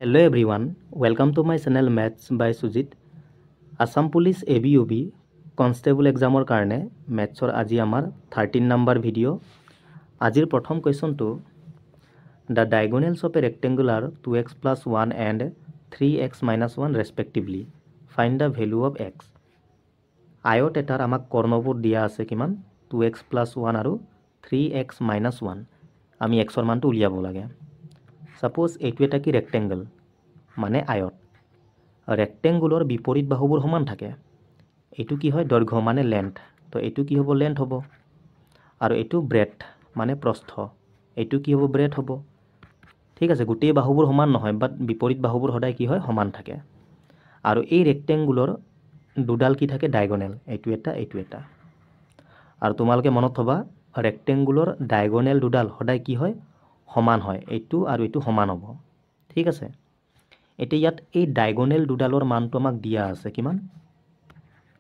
Hello everyone, welcome to my channel Maths by Sujit. Assam Police ABUB Constable examor karne Mathsor aji amar 13 number video. Ajir prothom question to the diagonals of a rectangle are 2x plus 1 and 3x minus 1 respectively. Find the value of x. Ayot etar amak kornobur dia ase kiman 2x plus 1 aru 3x minus 1. Ami x or মান to উলিয়াব লাগে। Suppose এইটো এটা কি rectangle মানে আয়ত ৰেক্টেংগুলৰ বিপৰীত বাহুবোৰ সমান থাকে এইটো কি হয় দৈৰ্ঘ্য মানে লেন্থ তো এইটো কি হ'ব লেন্থ হ'ব আৰু এইটো ব্ৰেডথ মানে প্ৰস্থ এইটো কি হ'ব ব্ৰেডথ হ'ব ঠিক আছে গোটেই বাহুবোৰ সমান নহয় বাট বিপৰীত বাহুবোৰ সদায় কি হয় সমান থাকে আৰু এই ৰেক্টেংগুলৰ দুডাল কি থাকে ডায়াগোনেল এইটো এটা আৰু তোমালোকে মনত থবা ৰেক্টেংগুলৰ ডায়াগোনেল দুডাল সদায় কি হয় সমান হয় এইটো আৰু এইটো সমান হ'ব ঠিক আছে এতিয়া ইয়াত এই ডায়াগোনেল দুডালৰ মানটো আমাক দিয়া আছে কিমান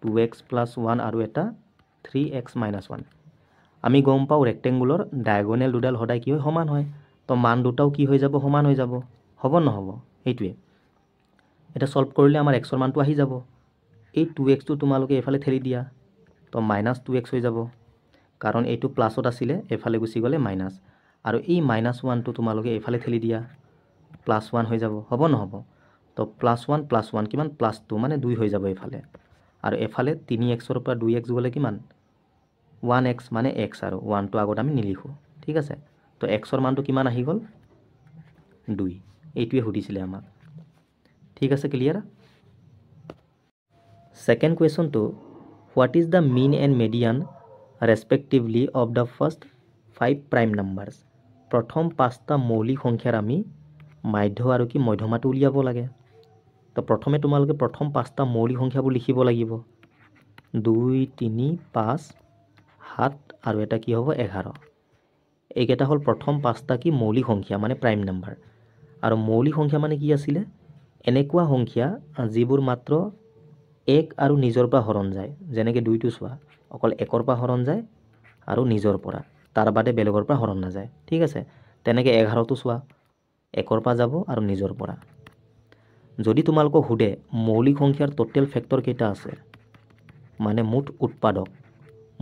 2x + 1 আৰু এটা 3x - 1 আমি গম পাও ৰেক্টেংগুলৰ ডায়াগোনেল দুডাল সদায় কি হয় সমান হয় তো মান দুটাও কি হৈ যাব সমান হৈ যাব হ'ব নহ'ব এইটোৱে এটা সলভ কৰিলে আমাৰ x ৰ মানটো আহি যাব এই 2x টো তোমালোকে এফালে ঠেলি দিয়া তো -2x হৈ যাব কাৰণ এইটো প্লাসত আছিল এফালে গুচি গলে মাইনাস আৰু এই -1 টো তোমালোকে এফালে ঠেলি দিয়া +1 হৈ যাব হ'ব নহ'ব তো +1 + 1 কিমান +2 মানে 2 হৈ যাব এফালে আৰু এফালে 3x ৰ পৰা 2x গলে কিমান 1x মানে x আৰু 1 টো আগত আমি নিলিখো ঠিক আছে তো x ৰ মানটো কিমান আহি গল 2 এইটোৱে সুধিছিলে আমাক ঠিক আছে clear second question to what is the mean and median respectively of the first 5 prime numbers প্ৰথম 5টা মৌলিক সংখ্যাৰ আমি মাধ্য আৰু কি মধ্যমাটো উলিয়াব লাগে তো প্ৰথমে তোমালোকে প্ৰথম 5টা মৌলিক সংখ্যাবোৰ লিখিব লাগিব 2 3 5 7 আৰু এটা কি হ'ব 11 এইকেইটা হ'ল প্ৰথম 5টা কি মৌলিক সংখ্যা মানে প্ৰাইম নাম্বাৰ আৰু মৌলিক সংখ্যা মানে কি আছিল এনেকুৱা সংখ্যা যিবোৰ মাত্ৰ 1 আৰু নিজৰ পৰা হৰণ যায় যেনেকৈ 2 টো চোৱা অকল 1 ৰ পৰা হৰণ যায় আৰু নিজৰ পৰা তাৰ বাদে বেলেগৰ পৰা হৰণ নাযায় ঠিক আছে তেনেকৈ 11 টো চোৱা 1 ৰ পৰা যাব আৰু নিজৰ পৰা যদি তোমালোকক হুদে মৌলিক সংখ্যাৰ টোটাল ফেক্টৰ কেইটা আছে মানে মুঠ উৎপাদক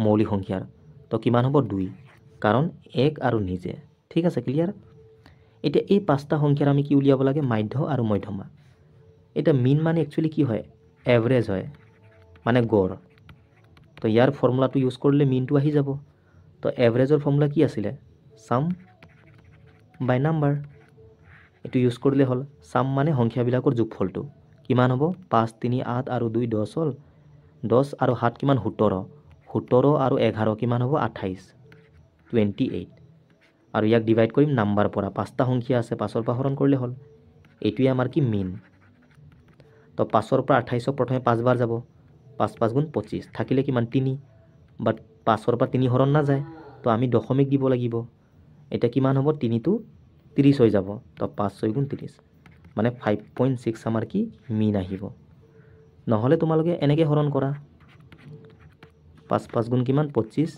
মৌলিক সংখ্যাৰ তো কিমান হ'ব 2 কাৰণ 1 আৰু নিজে ঠিক আছে ক্লিয়াৰ এতিয়া এই পাঁচটা সংখ্যাৰ আমি কি উলিয়াব লাগে মাধ্য আৰু মধ্যমা এটা মিন মানে একচুয়ালি কি হয় এভাৰেজ হয় মানে গড় তো ইয়াৰ ফৰ্মুলাটো ইউজ কৰিলে মিনটো আহি যাব তো এভাৰেজৰ ফৰ্মুলা কি আছিল সাম বাই নাম্বাৰ এটো ইউজ কৰিলে হল সাম মানে সংখ্যাবিলাকৰ যোগফলটো কিমান হ'ব 5 3 8 আৰু 2 10 হল 10 আৰু 7 কিমান 17 17 আৰু 11 কিমান হ'ব 28 28 আৰু ইয়াক ডিভাইড কৰিম নাম্বাৰ পৰা পাঁচটা সংখ্যা আছে 5ৰ পৰা হৰণ কৰিলে হল এইটোৱে আমাৰ কি মিন তো 5ৰ পৰা 28 প্ৰথমে 5 বাৰ যাব 5 5 গুণ 25 থাকিলে কিমান 3 বাট 5ৰ পৰা 3 হৰণ না যায় তো আমি দশমিক দিব লাগিব এটা কিমান হ'ব 3 টো 30 হৈ যাব তো 5 6 গুণ 30 মানে 5.6 আমাৰ কি মিন আহিব নহলে তোমালোকে এনেকৈ হৰণ কৰা 5 5 গুণ কিমান 25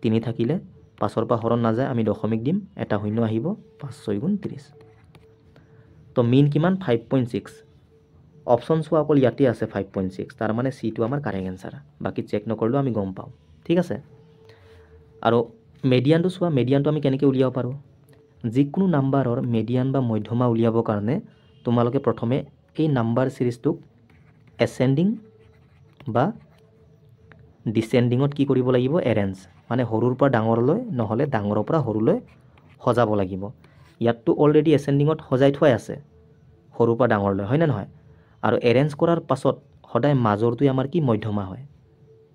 3 থাকিলে 5ৰ পৰা হৰণ না যায় আমি দশমিক দিম এটা শূন্য আহিব 5 6 গুণ 30 তো মিন কিমান 5.6 অপশন চোৱা অকল ইয়াতে আছে 5.6 তাৰ মানে সি টো আমাৰ কাৰেক্ট আনসাৰ বাকি চেক নকৰলেও আমি গম পাও ঠিক আছে আৰু মিডিয়ানটো চোৱা মিডিয়ানটো আমি কেনেকৈ উলিয়াব পাৰো যিকোনো নাম্বাৰৰ মিডিয়ান বা মধ্যমা উলিয়াবৰ কাৰণে তোমালোকে প্ৰথমে এই নাম্বাৰ সিৰিজটোক এসেন্ডিং বা ডিসেন্ডিংত কি কৰিব লাগিব এৰেঞ্জ মানে সৰুৰ পৰা ডাঙৰলৈ নহলে ডাঙৰৰ পৰা সৰুলৈ সজাব লাগিব ইয়াতটো অলৰেডি এসেন্ডিংত সজাই থোৱাই আছে সৰুৰ পৰা ডাঙৰলৈ হয় না নহয় আৰু এৰেঞ্জ কৰাৰ পাছত সদায় মাজৰটোই আমাৰ কি মধ্যমা হয়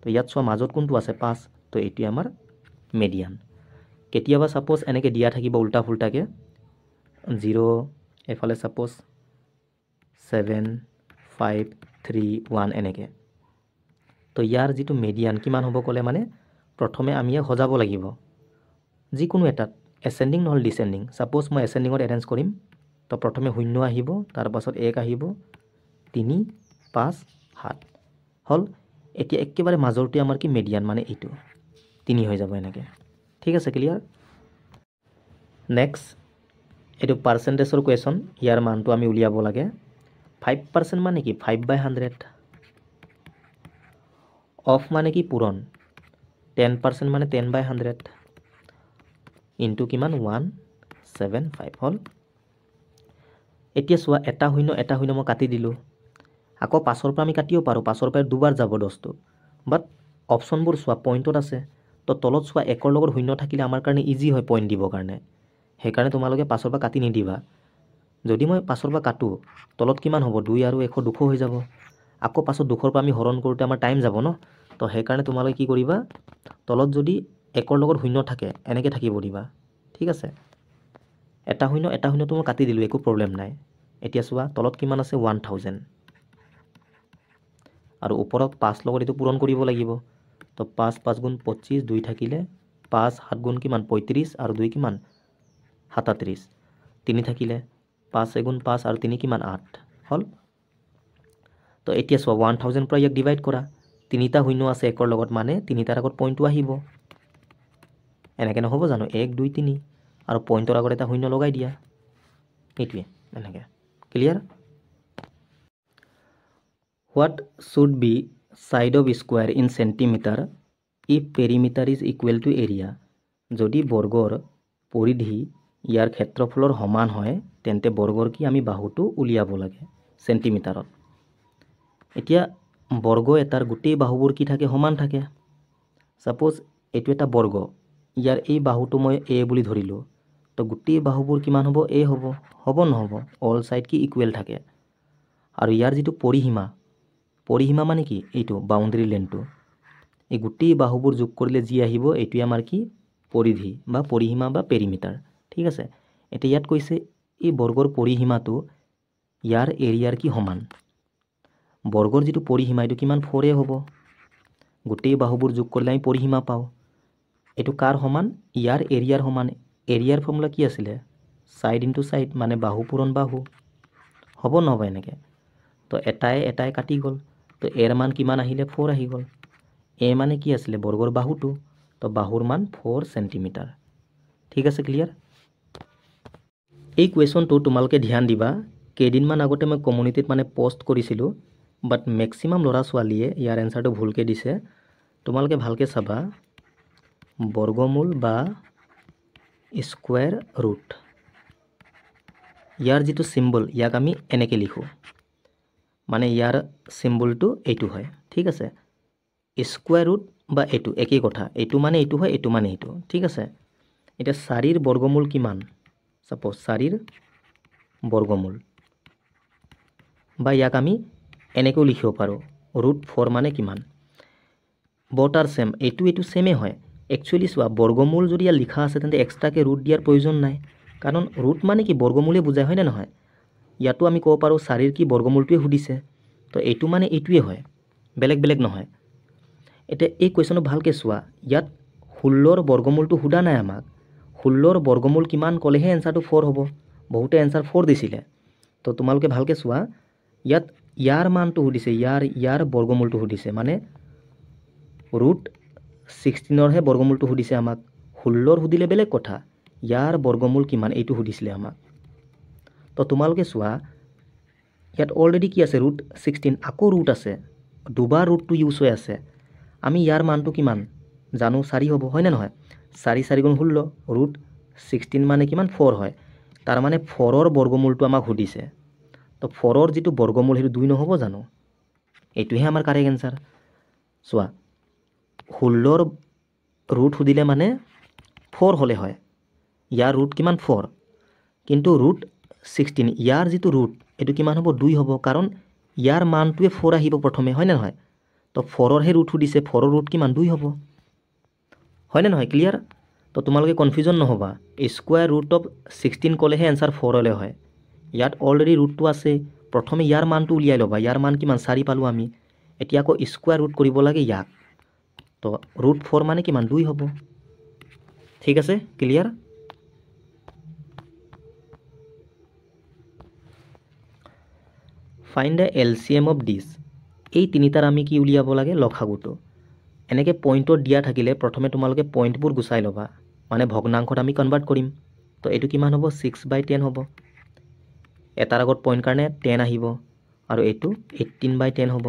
তো ইয়াত চোৱা মাজত কোনটো আছে 5 তো এটি আমাৰ মিডিয়ান কেতিয়াবা সাপোজ এনেকৈ দিয়া থাকিব উল্টা ফুলটাকে 0 এফালে সাপোজ 7 5 3 1 এনেকৈ তো ইয়াৰ যেটো মিডিয়ান কিমান হ'ব কলে মানে প্ৰথমে আমি সজাব লাগিব যিকোনো এটাত এসেন্ডিং নহল ডিসেন্ডিং সাপোজ মই এসেন্ডিংত এৰেঞ্জ কৰিম তো প্ৰথমে 0 আহিব তাৰ পাছত 1 আহিব 3 5 7 হল এতিয়া একেবাৰে মাজৰটো আমাৰ কি মিডিয়ান মানে এইটো 3 হৈ যাব এনেকৈ ঠিক আছে ক্লিয়াৰ নেক্সট এইটো পাৰ্চেণ্টেজৰ কুৱেশ্যন, ইয়াৰ মানটো আমি উলিয়াব লাগে। 5% মানে কি 5/100, অফ মানে কি পূৰণ, 10% মানে 10/100 ইনটু কিমান 175 হ'ল। এতিয়া চোৱা এটা শূন্য মই কাটি দিলোঁ, আকৌ 5ৰ পৰা আমি কাটিব পাৰোঁ, 5ৰ পৰা দুবাৰ যাব 10টো, বাট অপশ্যনবোৰ চোৱা পইণ্টত আছে, তো তলত চোৱা 1ৰ লগত শূন্য থাকিলে আমাৰ কাৰণে ইজি হয় পইণ্ট দিবৰ কাৰণে, সেইকাৰণে তোমালোকে 5ৰ পৰা কাটি নিদিবা। যদি মই 5ৰ পৰা কাটোঁ, তলত কিমান হ'ব 2 আৰু 1 200 হৈ যাব, আকৌ পাছত 200ৰ পৰা আমি হৰণ কৰোঁতে আমাৰ টাইম যাব ন, তো সেইকাৰণে তোমালোকে কি কৰিবা, তলত যদি 1ৰ লগত শূন্য থাকে এনেকৈ থাকিব দিবা, ঠিক আছে। এটা শূন্যটো মই কাটি দিলোঁ, একো প্ৰব্লেম নাই। এতিয়া চোৱা তলত কিমান আছে 1000, আৰু ওপৰত 5 লগত এইটো পূৰণ কৰিব লাগিব, তো 5 5 গুণ 25, 2 থাকিলে 5 7 গুণ কিমান 35, আৰু 2 কিমান 37, 3 থাকিলে 5 গুণ 5 আৰু 3 কিমান 8 হ'ল। তো এতিয়া চোৱা 1000 পৰা ইয়াক ডিভাইড কৰা, 3টা শূন্য আছে 1ৰ লগত, মানে 3টাৰ আগত পইণ্টটো আহিব, এনেকৈ নহ'ব জানো 1 2 3, আৰু পইণ্টৰ আগত এটা শূন্য লগাই দিয়া, এইটোৱে এনেকৈ। Clear? What should be side of square in centimetre if perimeter is equal to area? যদি বৰ্গৰ পৰিধি ইয়াৰ ক্ষেত্ৰফলৰ সমান হয়, তেন্তে বৰ্গৰ কি আমি বাহুটো উলিয়াব লাগে চেণ্টিমিটাৰত। এতিয়া বৰ্গ এটাৰ গোটেই বাহুবোৰ কি থাকে সমান থাকে। ছাপ'জ এইটো এটা বৰ্গ, ইয়াৰ এই বাহুটো মই এ বুলি ধৰিলোঁ, তো গোটেই বাহুবোৰ কিমান হ'ব এ হ'ব, হ'ব নহ'ব, অল ছাইড কি ইকুৱেল থাকে। আৰু ইয়াৰ যিটো পৰিসীমা মানে কি এইটো বাউণ্ডেৰী লেনটো, এই গোটেই বাহুবোৰ যোগ কৰিলে যি আহিব এইটোৱে আমাৰ কি পৰিধি বা পৰিসীমা বা পেৰিমিটাৰ, ঠিক আছে। এতিয়া ইয়াত কৈছে এই বৰ্গৰ পৰিসীমাটো ইয়াৰ এৰিয়াৰ কি সমান। বৰ্গৰ যিটো পৰিসীমা এইটো কিমান 4 হ'ব, গোটেই বাহুবোৰ যোগ কৰিলে আমি পৰিসীমা পাওঁ, এইটো কাৰ সমান ইয়াৰ এৰিয়াৰ সমান। এৰিয়াৰ ফৰ্মুলা কি আছিলে ছাইড ইনটু ছাইড, মানে বাহু পূৰণ বাহু, হ'ব নহ'ব এনেকৈ। তো এটাই কাটি গ'ল, তো এৰ মান কিমান আহিলে 4 আহি গ'ল। এ মানে কি আছিলে বৰ্গৰ বাহুটো, তো বাহুৰ মান 4 চেণ্টিমিটাৰ, ঠিক আছে। ক্লিয়াৰ? এই কুৱেশ্যনটো তোমালোকে ধ্যান দিবা, কেইদিনমান আগতে মই কমিউনিটিত মানে পষ্ট কৰিছিলোঁ, বাট মেক্সিমাম ল'ৰা ছোৱালীয়ে ইয়াৰ এনচাৰটো ভুলকৈ দিছে। তোমালোকে ভালকৈ চাবা, বৰ্গমূল বা স্কুৱেৰ ৰুট, ইয়াৰ যিটো চিম্বল ইয়াক আমি এনেকৈ লিখোঁ, মানে ইয়াৰ চিম্বলটো এইটো হয়, ঠিক আছে। স্কুৱেৰ ৰুট বা এইটো একেই কথা, এইটো মানে এইটো হয়, এইটো মানে এইটো, ঠিক আছে। এতিয়া 4ৰ বৰ্গমূল কিমান, ছাপ'জ 4ৰ বৰ্গমূল, বা ইয়াক আমি এনেকৈও লিখিব পাৰোঁ √4 মানে কিমান। বট আৰ ছেম, এইটো ছেমেই হয়। একচুৱেলি চোৱা বৰ্গমূল যদি ইয়াত লিখা আছে তেন্তে এক্সট্ৰাকৈ ৰুট দিয়াৰ প্ৰয়োজন নাই, কাৰণ ৰুট মানে কি বৰ্গমূলেই বুজায়, হয়নে নহয়। ইয়াতো আমি ক'ব পাৰোঁ 4ৰ কি বৰ্গমূলটোৱে সুধিছে, তো এইটো মানে এইটোৱে হয়, বেলেগ বেলেগ নহয়। এতিয়া এই কুৱেশ্যনটো ভালকৈ চোৱা, ইয়াত 16ৰ বৰ্গমূলটো সোধা নাই আমাক, 16ৰ বৰ্গমূল কিমান ক'লেহে এনচাৰটো 4 হ'ব। বহুতে এনচাৰ 4 দিছিলে, তো তোমালোকে ভালকৈ চোৱা, ইয়াত ইয়াৰ মানটো সুধিছে, ইয়াৰ বৰ্গমূলটো সুধিছে, মানে √16ৰহে বৰ্গমূলটো সুধিছে আমাক। 16ৰ সুধিলে বেলেগ কথা, ইয়াৰ বৰ্গমূল কিমান এইটো সুধিছিলে আমাক। তো তোমালোকে চোৱা ইয়াত অলৰেডি কি আছে √16, আকৌ ৰুট আছে, দুবাৰ ৰুটটো ইউজ হৈ আছে। আমি ইয়াৰ মানটো কিমান জানো 4 হ'ব, হয়নে নহয়। 4 4 গুণ 16, √16 মানে কিমান 4 হয়, তাৰ মানে 4ৰ বৰ্গমূলটো আমাক সুধিছে। তো 4ৰ যিটো বৰ্গমূল সেইটো 2 নহ'ব জানো, এইটোহে আমাৰ কাৰেক্ট এনচাৰ। চোৱা 16ৰ ৰুট সুধিলে মানে 4 হ'লে হয়, ইয়াৰ ৰুট কিমান 4, কিন্তু √16 ইয়াৰ যিটো ৰুট এইটো কিমান হ'ব 2 হ'ব, কাৰণ ইয়াৰ মানটোৱে 4 আহিব প্ৰথমে, হয়নে নহয়। তো 4ৰহে ৰুট সুধিছে, 4ৰ ৰুট কিমান 2 হ'ব, হয়নে নহয়। ক্লিয়াৰ? তো তোমালোকে কনফিউজন নহ'বা, √16 ক'লেহে এনচাৰ 4 হয়। ইয়াত অলৰেডি ৰুটটো আছে, প্ৰথমে ইয়াৰ মানটো উলিয়াই ল'বা, ইয়াৰ মান কিমান 4 পালোঁ আমি, এতিয়া আকৌ স্কুৱাৰ ৰুট কৰিব লাগে ইয়াক, তো √4 মানে কিমান 2 হ'ব, ঠিক আছে। Clear? Find the LCM of this, এই তিনিটাৰ আমি কি উলিয়াব লাগে লসাগুটো। এনেকৈ পইণ্টত দিয়া থাকিলে প্ৰথমে তোমালোকে পইণ্টবোৰ গুচাই ল'বা, মানে ভগ্নাংশত আমি কনভাৰ্ট কৰিম। তো এইটো কিমান হ'ব 6/10 হ'ব এটাৰ আগত পইণ্ট কাৰণে 10 আহিব আৰু এইটো 18/10 হ'ব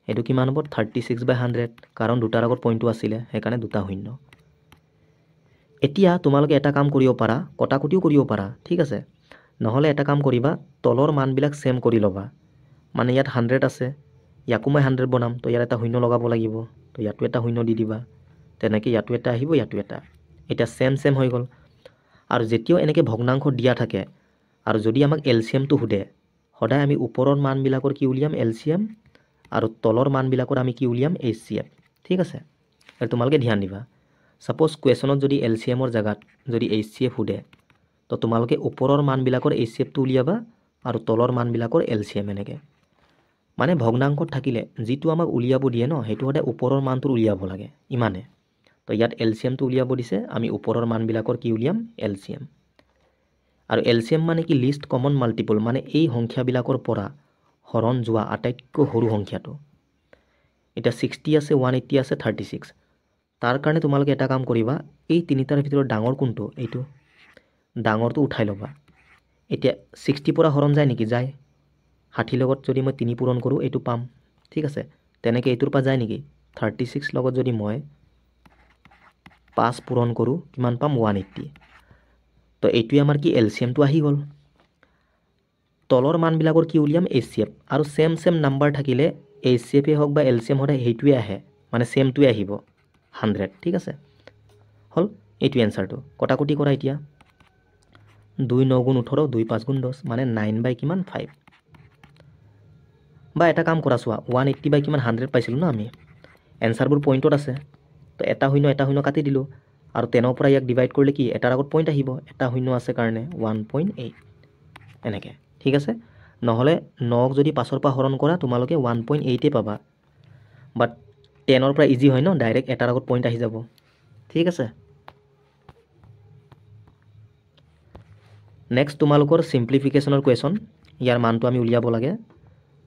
এইটো কিমান হ'ব 36/100 কাৰণ দুটাৰ আগত পইণ্টটো আছিলে সেইকাৰণে দুটা শূন্য এতিয়া তোমালোকে এটা কাম কৰিব পাৰা কটাকটিও কৰিব পাৰা ঠিক আছে নহ'লে এটা কাম কৰিবা তলৰ মানবিলাক সেম কৰি ল'বা মানে ইয়াত 100 আছে ইয়াকো মই 100 বনাম তো ইয়াত এটা শূন্য লগাব লাগিব তো ইয়াতো এটা শূন্য দি দিবা তেনেকৈ ইয়াতো এটা আহিব ইয়াতো এটা এটা সেম হৈ গ'ল আৰু যেতিয়াও এনেকৈ ভগ্নাংশ দিয়া থাকে আৰু যদি আমাক এলচিএমটো সোধে সদায় আমি ওপৰৰ মানবিলাকৰ কি উলিয়াম এলচিএম আৰু তলৰ মানবিলাকৰ আমি কি উলিয়াম এইচচিএফ ঠিক আছে আৰু তোমালোকে ধ্যান দিবা সাপোজ কুৱেশ্যনত যদি এলচিএমৰ জাগাত যদি এইচচিএফ সোধে তো তোমালোকে ওপৰৰ মানবিলাকৰ এইচচিএফটো উলিয়াবা আৰু তলৰ মানবিলাকৰ এলচিএম এনেকৈ মানে ভগ্নাংশত থাকিলে যিটো আমাক উলিয়াব দিয়ে ন সেইটো সদায় ওপৰৰ মানটো উলিয়াব লাগে ইমানে তো ইয়াত এলচিএমটো উলিয়াব দিছে আমি ওপৰৰ মানবিলাকৰ কি উলিয়াম এলচিএম আৰু এলচিএম মানে কি লিষ্ট কমন মাল্টিপল মানে এই সংখ্যাবিলাকৰ পৰা হৰণ যোৱা আটাইতকৈ সৰু সংখ্যাটো এটা 60 আছে 180 আছে 36 তাৰ কাৰণে তোমালোকে এটা কাম কৰিবা এই তিনিটাৰ ভিতৰত ডাঙৰ কোনটো এইটো ডাঙৰটো উঠাই ল'বা এতিয়া 60 পৰা হৰণ যায় নেকি যায় 60 লগত যদি মই 3 পূৰণ কৰোঁ এইটো পাম ঠিক আছে তেনেকৈ এইটোৰ পৰা যায় নেকি 36 লগত যদি মই 5 পূৰণ কৰোঁ কিমান পাম 180 তো এইটোৱে আমাৰ কি এলচিএমটো আহি গ'ল তলৰ মানবিলাকৰ কি উলিয়াম এইচচিএফ আৰু সেম নাম্বাৰ থাকিলে এইচচিএফে হওক বা এলচিএম সদায় সেইটোৱে আহে মানে সেমটোৱে আহিব 100 ঠিক আছে হল এইটো এনসাৰটো কটাকটি কৰা এতিয়া 2 9 গুণ 18 2 5 গুণ 10 মানে 9 কিমান 5 বা এটা কাম কৰা চোৱা 180 কিমান 100 পাইছিলোঁ ন আমি এনসাৰবোৰ পইণ্টত আছে তো এটা শূন্য কাটি দিলোঁ আৰু 10 পৰা ইয়াক ডিভাইড কৰিলে কি এটাৰ আগত পইণ্ট আহিব এটা শূন্য আছে কাৰণে 1.8 এনেকৈ ঠিক আছে নহ'লে 9ক যদি 5ৰ পৰা হৰণ কৰা তোমালোকে 1.8 পাবা বাট 10ৰ পৰা ইজি হয় ন ডাইৰেক্ট এটাৰ আগত পইণ্ট আহি যাব ঠিক আছে নেক্সট তোমালোকৰ সিম্পলিফিকেশ্যনৰ কুৱেশ্যন ইয়াৰ মানটো আমি উলিয়াব লাগে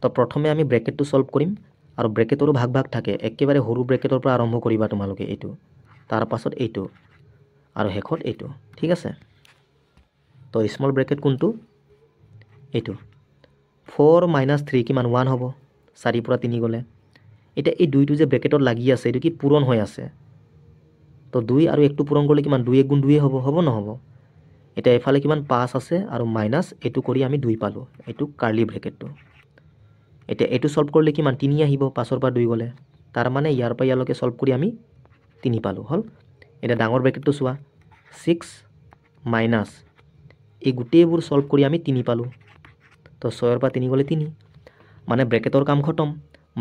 তো প্ৰথমে আমি ব্ৰেকেটটো সলভ কৰিম আৰু ব্ৰেকেটৰো ভাগ থাকে একেবাৰে সৰু ব্ৰেকেটৰ পৰা আৰম্ভ কৰিবা তোমালোকে এইটো তাৰ পাছত এইটো আৰু শেষত এইটো ঠিক আছে তো স্মল ব্ৰেকেট কোনটো এইটো 4 - 3 কিমান 1 হ'ব 4 পৰা 3 গ'লে এতিয়া এই দুইটো যে ব্ৰেকেটত লাগি আছে এইটো কি পূৰণ হৈ আছে তো 2 আৰু 1টো পূৰণ কৰিলে কিমান 2 1 গুণ 2 হ'ব নহ'ব এতিয়া এফালে কিমান 5 আছে আৰু মাইনাছ এইটো কৰি আমি 2 পালোঁ এইটো কাৰ্লি ব্ৰেকেটটো এতিয়া এইটো সলভ কৰিলে কিমান 3 আহিব 5ৰ পৰা 2 গ'লে তাৰ মানে ইয়াৰ পৰা ইয়ালৈকে সলভ কৰি আমি 3 পালোঁ হ'ল এটা ডাঙৰ ব্ৰেকেটটো চোৱা 6 মাইনাছ এই গোটেইবোৰ সলভ কৰি আমি 3 পালোঁ তো 6ৰ পৰা 3 গ'লে 3 মানে ব্ৰেকেটৰ কাম খতম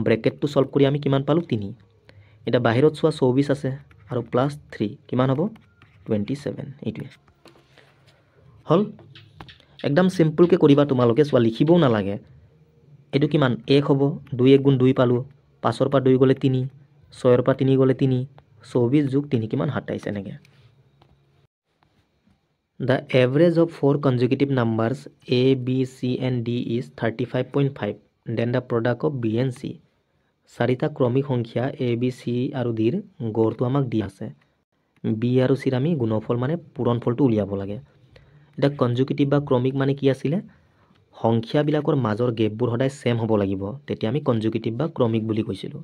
ব্ৰেকেটটো সলভ কৰি আমি কিমান পালোঁ 3 এটা বাহিৰত চোৱা 24 আছে আৰু +3 কিমান হ'ব 27 এইটোৱে হ'ল একদম সিম্পলকৈ কৰিবা তোমালোকে চোৱা লিখিবও নালাগে এইটো কিমান 1 হ'ব 2 1 গুণ 2 পালোঁ 5ৰ পৰা 2 গ'লে 3 6ৰ পৰা 3 গ'লে 3 24 যোগ 3 কিমান 27 এনেকৈ The average of 4 consecutive numbers A, B, C and D is 35.5 then the product of B and C চাৰিটা ক্ৰমিক সংখ্যা A, B, C আৰু Dৰ গড়টো আমাক দিয়া আছে B আৰু Cৰ আমি গুণফল মানে পূৰণফলটো উলিয়াব লাগে এটা কনজুকেটিভ বা ক্ৰমিক মানে কি আছিলে সংখ্যাবিলাকৰ মাজৰ গেপবোৰ সদায় সেম হ'ব লাগিব তেতিয়া আমি কনজুকেটিভ বা ক্ৰমিক বুলি কৈছিলোঁ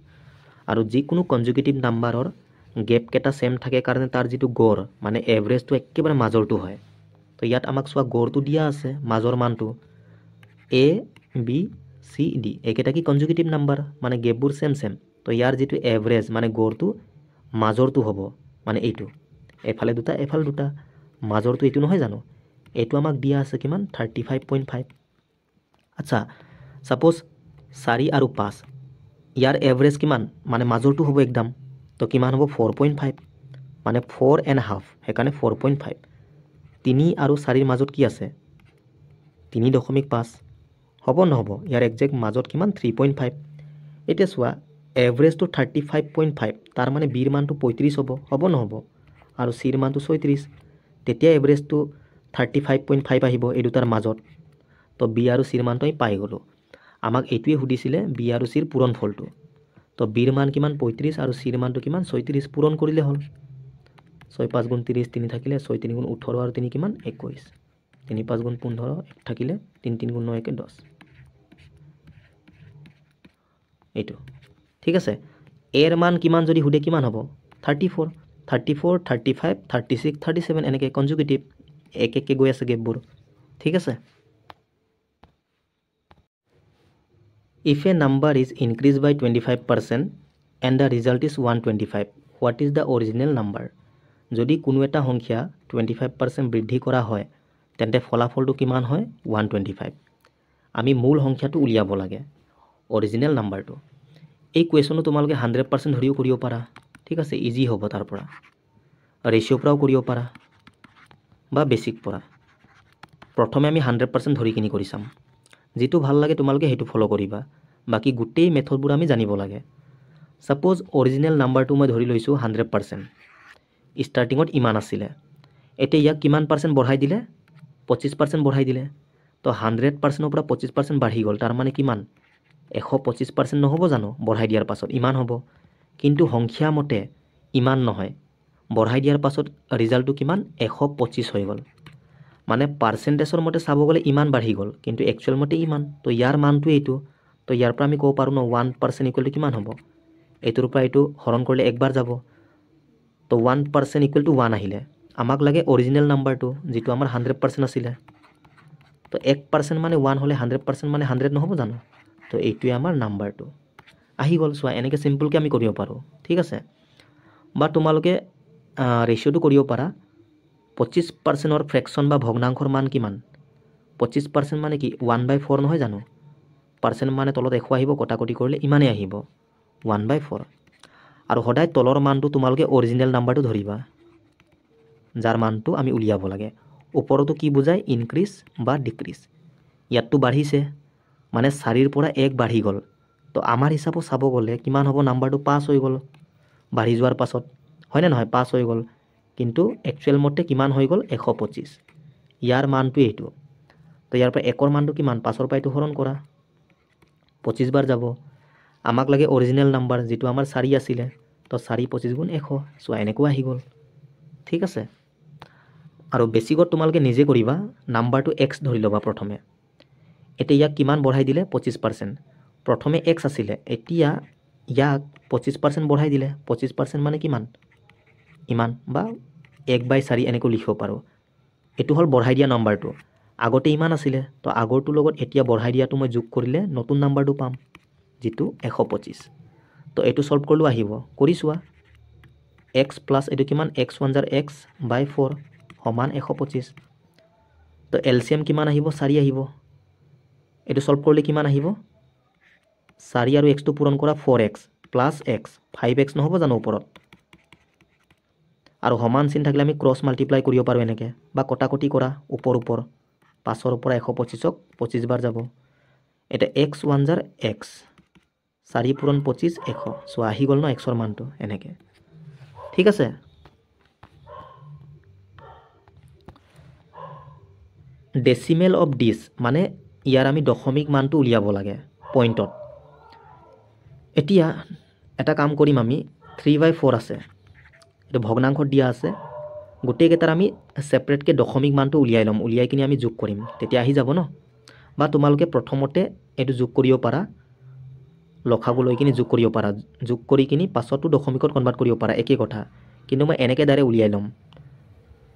আৰু যিকোনো কনজুকেটিভ নাম্বাৰৰ গেপ কেইটা সেম থাকে কাৰণে তাৰ যিটো গড় মানে এভাৰেজটো একেবাৰে মাজৰটো হয় তো ইয়াত আমাক চোৱা গড়টো দিয়া আছে মাজৰ মানটো A, B, C, D এইকেইটা কি কনজুকেটিভ নাম্বাৰ মানে গেপবোৰ সেম তো ইয়াৰ যিটো এভাৰেজ মানে গড়টো মাজৰটো হ'ব মানে এইটো এফালে দুটা এফালে দুটা মাজৰটো এইটো নহয় জানো এইটো আমাক দিয়া আছে কিমান 35.5 আচ্ছা সাপোজ 4 আৰু 5 ইয়াৰ এভাৰেজ কিমান মানে মাজৰটো হ'ব একদম তো কিমান হ'ব 4.5 মানে 4.5 সেইকাৰণে 4.5 3 আৰু 4ৰ মাজত কি আছে 3.5 হ'ব নহ'ব ইয়াৰ একজেক্ট মাজত কিমান 3.5 এতিয়া চোৱা এভাৰেজটো 35.5 তাৰ মানে বিৰ মানটো 35 হ'ব নহ'ব আৰু চিৰ মানটো 36 তেতিয়া এভাৰেজটো 35.5 আহিব এই দুটাৰ মাজত তো বি আৰু চিৰ মানটো আমি পাই গ'লোঁ আমাক এইটোৱে সুধিছিলে বি আৰু চিৰ পূৰণফলটো তো বিৰ মান কিমান 35 আৰু চিৰ মানটো কিমান 36 পূৰণ কৰিলে হ'ল 6 5 গুণ 30 3 থাকিলে 6 3 গুণ 18 আৰু 3 কিমান 21 3 5 গুণ 15 1 থাকিলে 3 3 গুণ 9 1 10 এইটো ঠিক আছে এৰ মান কিমান যদি হুদে কিমান হ'ব 34 34 35 36 37 এনেকে কনজুগেটিভ এক এক গৈ আছে গেপবোৰ ঠিক আছে if a number is increased by 25% and the result is 125 what is the original number যদি কোনো এটা সংখ্যা 25% বৃদ্ধি কৰা হয় তেন্তে ফলাফলটো কিমান হয় 125 আমি মূল সংখ্যাটো উলিয়াব লাগে অৰিজিনেল নাম্বাৰটো এই কোৱেশ্যনটো তোমালোকে 100% ধৰিও কৰিব পাৰা ঠিক আছে ইজি হ'ব তাৰ পৰা ৰেশিঅ' পৰাও কৰিব পাৰা বা বেসিক পৰা প্ৰথমে আমি 100% ধৰি কিনি কৰি চাম যেটো ভাল লাগে তোমালোকে হেতু ফলো কৰিবা বাকি গুটেই মেথডবোৰ আমি জানিব লাগে সাপোজ অৰিজিনেল নাম্বাৰটো মই ধৰি লৈছো 100% স্টাৰ্টিংত ইমান আছিল এতিয়া ইয়াক কিমান পাৰ্সেন্ট বঢ়াই দিলে 25% বঢ়াই দিলে তো 100% ৰ পৰা 25% বাঢ়ি গল তাৰ মানে কিমান 125% নহব জানো বঢ়াই দিয়াৰ পাছত ইমান হ'ব কিন্তু সংখ্যা মতে ইমান নহয় বঢ়াই দিয়াৰ পাছত ৰিজাল্টটো কিমান 125 হৈ গল মানে পাৰ্সেন্টেজৰ মতে চাব গলে ইমান বাঢ়ি গল কিন্তু একচুয়াল মতে ইমান তো ইয়াৰ মানটো এইটো তো ইয়াৰ পৰা আমি ক'ব পাৰো ন 1% ইকুৱেল টু কিমান হ'ব এইটোৰ পৰা এইটো হৰণ কৰিলে একবাৰ যাব তো 1% ইকুৱেল টু 1 আহিলে আমাক লাগে অৰিজিনেল নাম্বাৰটো যেটো আমাৰ 100% আছিল তো 1% মানে 1 হলে 100% মানে 100 নহব জানো তো এইটোৱে আমাৰ নাম্বাৰটো আহি গল সোয়া এনেকে সিম্পল কে আমি কৰিব পাৰো ঠিক আছে বা তোমালোকে ৰেশিওটো কৰিব পাৰা 25% অৰ ফ্ৰেকশন বা ভগ্নাংশৰ মান কিমান 25% মানে কি 1/4 নহয় জানো পাৰ্সেন্ট মানে তলত 100 আহিব কটাকটি কৰিলে ইমানে আহিব 1/4 আৰু হদাই তলৰ মানটো তোমালোকে অৰিজিনেল নাম্বাৰটো ধৰিবা যাৰ মানটো আমি উলিয়াব লাগে ওপৰতো কি বুজায় ইনক্ৰিজ বা ডিক্ৰিজ ইয়াতটো বাঢ়িছে মানে 4 ৰ পৰা 1 বাঢ়ি গল তো আমাৰ হিচাপত চাব গলে কিমান হ'ব নাম্বাৰটো 5 হৈ গল বাঢ়ি যোৱাৰ পাছত হয় না নহয় 5 হৈ গল কিন্তু একচুয়াল মতে কিমান হৈ গল 125 ইয়াৰ মানটো এইটো তো ইয়াৰ পৰা 1 ৰ মানটো কিমান 5 ৰ পৰা এইটো হৰণ কৰা 25 বাৰ যাব আমাক লাগে অৰিজিনেল নাম্বাৰ যেটো আমাৰ 4 আছিল তো 4 25 গুণ 100 সো এনেকৈ আহি গল ঠিক আছে আৰু বেসিকত তোমালোকে নিজে কৰিবা নাম্বাৰটো x ধৰি লবা প্ৰথমে এতিয়া ইয়াক কিমান বঢ়াই দিলে 25% প্ৰথমে x আছিল এতিয়া ইয়াক 25% বঢ়াই দিলে 25% মানে কিমান ইমান বা 1/4 এনেকৈ লিখিব পাৰো এটো হল বঢ়াই দিয়া নাম্বাৰটো আগতে ইমান আছিল তো আগৰটো লগত এতিয়া বঢ়াই দিয়াটো মই যোগ কৰিলে নতুন নাম্বাৰটো পাম যেটো 125 তো এটো সলভ কৰলো আহিব কৰি চোৱা x প্লাস এটো কিমান x1 জাৰ x by 4 সমান 125 তো এলসিএম কিমান আহিব 4 আহিব এটো সলভ কৰিলে কিমান আহিব 4 আৰু x টো পূৰণ কৰা 4x plus x 5x নহব জানো ওপৰত আৰু সমান চিন থাকিলে আমি ক্ৰস মাল্টিপ্লাই কৰিব পাৰো এনেকে বা কটাকটি কৰা ওপৰ 5 ৰ পৰা 125ক 25 বাৰ যাব এটা x1 জাৰ x 4 পূৰণ 25 100 সো আহি গল ন x ৰ মানটো এনেকে ঠিক আছে ডেসিমেল অফ দিস মানে ইয়াৰ আমি দশমিক মানটো উলিয়াব লাগে পইণ্টত এতিয়া এটা কাম কৰিম আমি 3/4 আছে এটো ভগ্নাংশত দিয়া আছে গোটেই কেইটাৰ আমি সেপাৰেট কে দশমিক মানটো উলিয়াই লম উলিয়াই কিনি আমি যোগ কৰিম তেতিয়া আহি যাব ন বা তোমালোকে প্ৰথমতে এটো যোগ কৰিব পাৰা লখাগু লৈ কিনি যোগ কৰিব পাৰা যোগ কৰি কিনি পাছতো দশমিকত কনভাৰ্ট কৰিব পাৰা একে কথা কিন্তু মই এনেকে দাৰে উলিয়াই লম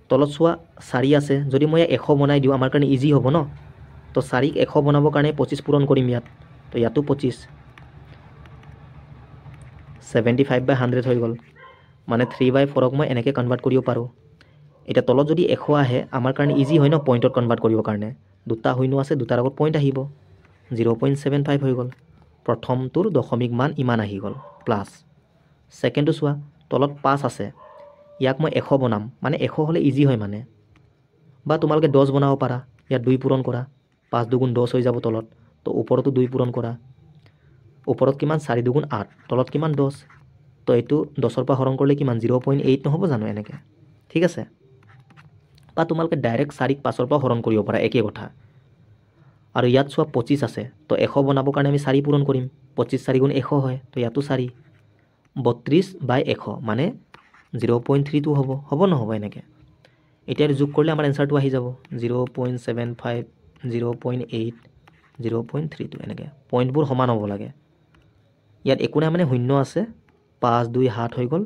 তলত সোয়া 4 আছে যদি মই 100 বনাই দিও আমাৰ কাৰণে ইজি হ'ব ন তো 4 ক 100 বনাবৰ কাৰণে 25 পূৰণ কৰিম ইয়াত তো ইয়াতো 25 75/100 হৈ গল মানে 3/4 ক মই এনেকে কনভাৰ্ট কৰিব পাৰো এটা তলত যদি 100 আহে আমাৰ কাৰণে ইজি হয় ন পইণ্টত কনভাৰ্ট কৰিবৰ কাৰণে দুটা হইনো আছে দুটাৰ আগত পইণ্ট আহিব 0.75 হৈ গল প্ৰথমটোৰ দশমিক মান ইমান আহি গল প্লাস সেকেন্ডটো সোয়া তলত 5 আছে ইয়াক মই 100 বনাম মানে 100 হলে ইজি হয় মানে বা তোমালোকে 10 বনাব পাৰা ইয়াত 2 পূৰণ কৰা 5 2 গুণ 10 হৈ যাব তলত তো ওপৰতো 2 পূৰণ কৰা ওপৰত কিমান 4 2 গুণ 8 তলত কিমান 10 তো এটো 10 ৰ পৰা হৰণ কৰিলে কিমান 0.8 নহব জানো এনেকে ঠিক আছে বা তোমালোকে ডাইৰেক্ট 4 ক 5 ৰ পৰা হৰণ কৰিব পাৰা একে কথা আৰু ইয়াত সোয়া 25 আছে তো 100 বনাবৰ কাৰণে আমি 4 পূৰণ কৰিম 25 4 গুণ 100 হয় তো ইয়াতো 4 32/100 মানে 0.32 হ'ব নহ'ব এনেকৈ এতিয়া যোগ কৰিলে আমাৰ এনচাৰটো আহি যাব 0.75 0.8 0.32 এনেকৈ পইণ্টবোৰ সমান হ'ব লাগে ইয়াত একো নাই মানে শূন্য আছে 5 2 7 হৈ গ'ল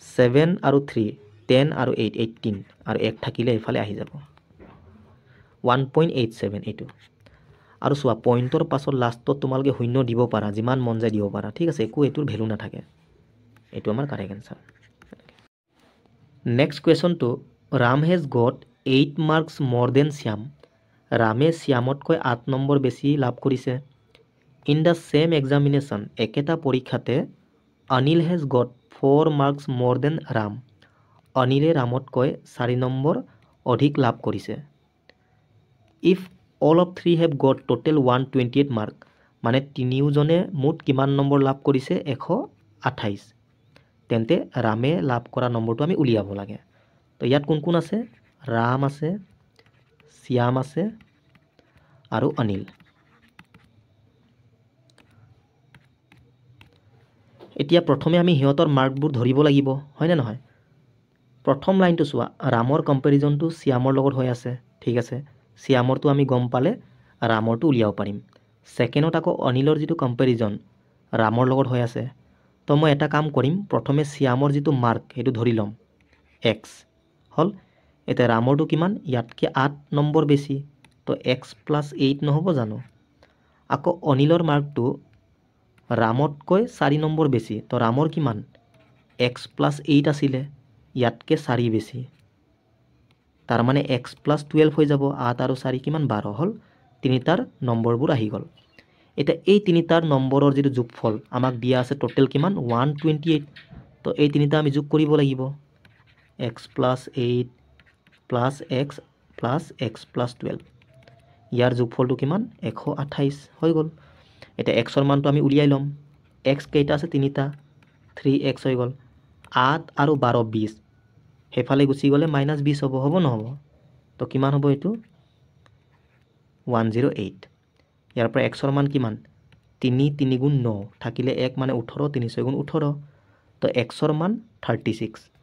7 আৰু 3 10 আৰু 8 18 আৰু 1 থাকিলে এইফালে আহি যাব 1.87 এইটো আৰু চোৱা পইণ্টৰ পাছত লাষ্টত তোমালোকে শূন্য দিব পাৰা যিমান মন যায় দিব পাৰা ঠিক আছে একো এইটোৰ ভেলু নাথাকে এইটো আমাৰ কাৰেক্ট এনচাৰ নেক্সট কুৱেশ্যনটো Ram has got 8 marks more than Shyam ৰামে শ্যামতকৈ 8 নম্বৰ বেছি লাভ কৰিছে ইন দ্য ছেম এক্সামিনেশ্যন একেটা পৰীক্ষাতে Anil has gut 4 marks more then Ram অনিলে ৰামতকৈ 4 number অধিক লাভ কৰিছে if all of three have got total 128 mark মানে তিনিওজনে মুঠ কিমান নম্বৰ লাভ কৰিছে 128 তেন্তে ৰামে লাভ কৰা নম্বৰটো আমি উলিয়াব লাগে তো ইয়াত কোন কোন আছে ৰাম আছে শ্যাম আছে আৰু অনিল এতিয়া প্ৰথমে আমি সিহঁতৰ মাৰ্কবোৰ ধৰিব লাগিব হয়নে নহয় প্ৰথম লাইনটো চোৱা ৰামৰ কম্পেৰিজনটো শ্যামৰ লগত হৈ আছে ঠিক আছে শ্যামৰটো আমি গম পালে ৰামৰটো উলিয়াব পাৰিম ছেকেণ্ডত আকৌ অনিলৰ যিটো কম্পেৰিজন ৰামৰ লগত হৈ আছে তো মই এটা কাম কৰিম প্ৰথমে শ্যামৰ যিটো মাৰ্ক সেইটো ধৰি ল'ম এক্স হ'ল এতিয়া ৰামৰটো কিমান ইয়াতকৈ 8 নম্বৰ বেছি তো এক্স প্লাছ 8 নহ'ব জানো আকৌ অনিলৰ মাৰ্কটো ৰামতকৈ 4 নম্বৰ বেছি তো ৰামৰ কিমান এক্স প্লাছ 8 আছিলে ইয়াতকৈ 4 বেছি তাৰ মানে এক্স প্লাছ 12 হৈ যাব 8 আৰু 4 কিমান 12 হ'ল তিনিটাৰ নম্বৰবোৰ আহি গ'ল এতিয়া এই তিনিটাৰ নম্বৰৰ যিটো যোগফল আমাক দিয়া আছে টোটেল কিমান 128 তো এই তিনিটা আমি যোগ কৰিব লাগিব x plus 8 plus x plus 12 ইয়াৰ যোগফলটো কিমান 128 হৈ গ'ল এতিয়া এক্সৰ মানটো আমি উলিয়াই ল'ম এক্স কেইটা আছে তিনিটা 3x হৈ গ'ল 8 আৰু 12 20 সেইফালে গুচি গ'লে -20 হ'ব নহ'ব তো কিমান হ'ব এইটো 108 ইয়াৰ পৰা এক্সৰ মান কিমান 3 3 গুণ 9 থাকিলে 1 মানে 18 3 6 গুণ 18 তো এক্সৰ মান 36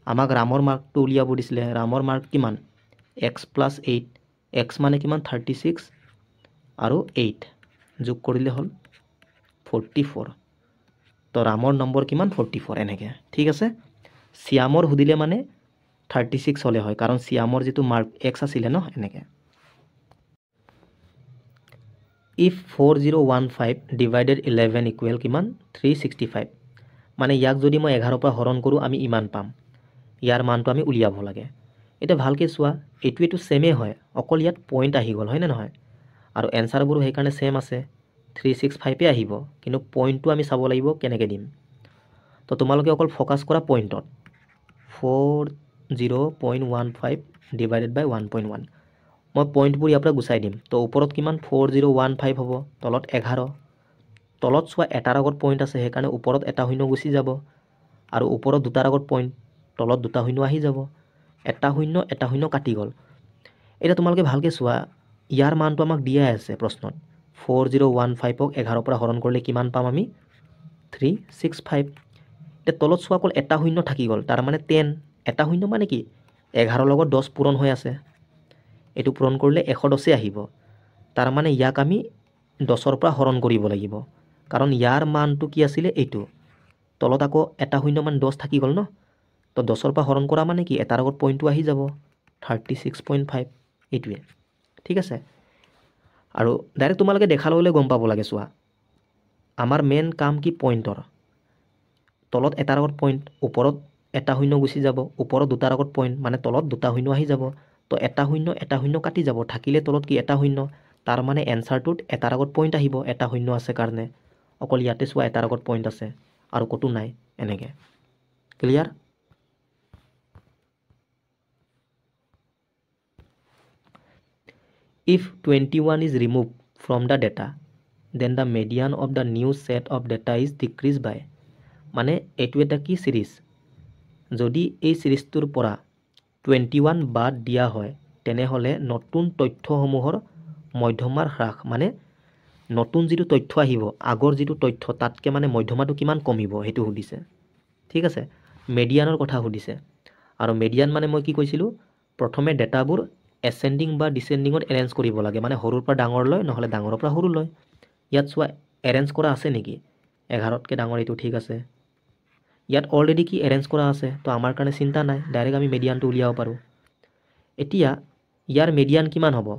আমাক ৰামৰ মাৰ্কটো উলিয়াব দিছিলে ৰামৰ মাৰ্ক কিমান এক্স প্লাছ 8 এক্স মানে কিমান 36 আৰু 8 যোগ কৰিলে হ'ল 44 তো ৰামৰ নম্বৰ কিমান 44 এনেকৈ ঠিক আছে শ্যামৰ সুধিলে মানে 36 হ'লে হয় কাৰণ শ্যামৰ যিটো মাৰ্ক এক্স আছিলে ন এনেকৈ ইফ 4015 ডিভাইডেড 11 ইকুৱেল কিমান 365 মানে ইয়াক যদি মই 11 পৰা হৰণ কৰোঁ আমি ইমান পাম ইয়াৰ মানটো আমি উলিয়াব লাগে এতিয়া ভালকৈ চোৱা এইটো ছেমেই হয় অকল ইয়াত পইণ্ট আহি গ'ল হয়নে নহয় আৰু এনচাৰবোৰো সেইকাৰণে ছেম আছে 365 আহিব কিন্তু পইণ্টটো আমি চাব লাগিব কেনেকৈ দিম তো তোমালোকে অকল ফ'কাছ কৰা পইণ্টত 40.15 ডিভাইডেড বাই 1.1 মই পইণ্টবোৰ ইয়াৰ পৰা গুচাই দিম তো ওপৰত কিমান 4015 হ'ব তলত 11 তলত চোৱা এটাৰ আগত পইণ্ট আছে সেইকাৰণে ওপৰত এটা শূন্য গুচি যাব আৰু ওপৰত দুটাৰ আগত পইণ্ট তলত দুটা শূন্য আহি যাব এটা শূন্য কাটি গ'ল এতিয়া তোমালোকে ভালকৈ চোৱা ইয়াৰ মানটো আমাক দিয়াই আছে প্ৰশ্নত 4015ক 11 পৰা হৰণ কৰিলে কিমান পাম আমি 365 এতিয়া তলত চোৱা অকল এটা শূন্য থাকি গ'ল তাৰ মানে 10 এটা শূন্য মানে কি 11 লগত 10 পূৰণ হৈ আছে এইটো পূৰণ কৰিলে 110 আহিব তাৰ মানে ইয়াক আমি 10ৰ পৰা হৰণ কৰিব লাগিব কাৰণ ইয়াৰ মানটো কি আছিলে এইটো তলত আকৌ এটা শূন্য মানে 10 থাকি গ'ল ন তো 10ৰ পৰা হৰণ কৰা মানে কি এটাৰ আগত পইণ্টটো আহি যাব 36.5 এইটোৱে ঠিক আছে আৰু ডাইৰেক্ট তোমালোকে দেখা লগে গম পাব লাগে চোৱা আমাৰ মেইন কাম কি পইণ্টৰ তলত এটাৰ আগত পইণ্ট ওপৰত এটা শূন্য গুচি যাব ওপৰত দুটাৰ আগত পইণ্ট মানে তলত দুটা শূন্য আহি যাব তো এটা শূন্য কাটি যাব থাকিলে তলত কি এটা শূন্য তাৰ মানে এনচাৰটোত এটাৰ আগত পইণ্ট আহিব এটা শূন্য আছে কাৰণে অকল ইয়াতে চোৱা এটাৰ আগত পইণ্ট আছে আৰু ক'তো নাই এনেকৈ clear If 21 is removed from the data, then the median of the new set of data is decreased by মানে এইটো এটা কি সিৰিজ যদি এই সিৰিজটোৰ পৰা 21 বাদ দিয়া হয় তেনেহ'লে নতুন তথ্যসমূহৰ মধ্যমাৰ হ্ৰাস মানে নতুন যিটো তথ্য আহিব আগৰ যিটো তথ্য তাতকৈ মানে মধ্যমাটো কিমান কমিব সেইটো সুধিছে ঠিক আছে মেডিয়ানৰ কথা সুধিছে আৰু মেডিয়ান মানে মই কি কৈছিলোঁ প্ৰথমে ডেটাবোৰ এচেণ্ডিং বা ডিচেণ্ডিঙত এৰেঞ্জ কৰিব লাগে মানে সৰুৰ পৰা ডাঙৰ লয় নহ'লে ডাঙৰৰ পৰা সৰু লয় ইয়াত চোৱা এৰেঞ্জ কৰা আছে নেকি 11তকৈ ডাঙৰ এইটো ঠিক আছে ইয়াত অলৰেডি কি এৰেঞ্জ কৰা আছে তো আমাৰ কাৰণে চিন্তা নাই ডাইৰেক্ট আমি মেডিয়ানটো উলিয়াব পাৰোঁ এতিয়া ইয়াৰ মেডিয়ান কিমান হ'ব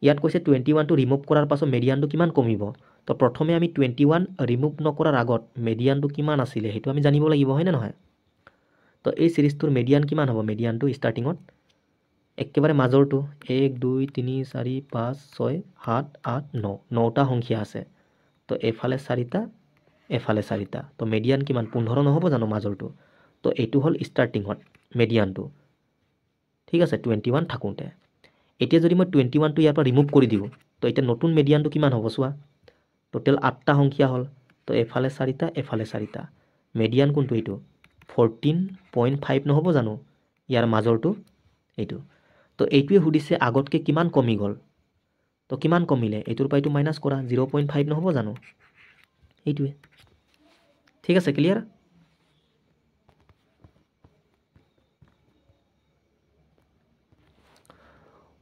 ইয়াত কৈছে 21টো ৰিমুভ কৰাৰ পাছত মেডিয়ানটো কিমান কমিব তো প্ৰথমে আমি 21 ৰিমুভ নকৰাৰ আগত মেডিয়ানটো কিমান আছিলে সেইটো আমি জানিব লাগিব হয়নে নহয় তো এই সিৰিজটোৰ মেডিয়ান কিমান হ'ব মেডিয়ানটো ষ্টাৰ্টিঙত একেবাৰে মাজৰটো 1 2 3 4 5 6 7 8 9 9টা সংখ্যা আছে তো এফালে 4টা এফালে 4টা তো মেডিয়ান কিমান 15 নহ'ব জানো মাজৰটো তো এইটো হ'ল ষ্টাৰ্টিঙত মেডিয়ানটো ঠিক আছে 21 থাকোঁতে এতিয়া যদি মই 21টো ইয়াৰ পৰা ৰিমুভ কৰি দিওঁ তো এতিয়া নতুন মেডিয়ানটো কিমান হ'ব চোৱা টোটেল 8টা সংখ্যা হ'ল তো এফালে 4টা এফালে 4টা মেডিয়ান কোনটো এইটো 14.5 নহ'ব জানো ইয়াৰ মাজৰটো এইটো তো এইটোৱে সুধিছে আগতকৈ কিমান কমি গ'ল তো কিমান কমিলে এইটোৰ পৰা এইটো মাইনাছ কৰা 0.5 নহ'ব জানো এইটোৱে ঠিক আছে clear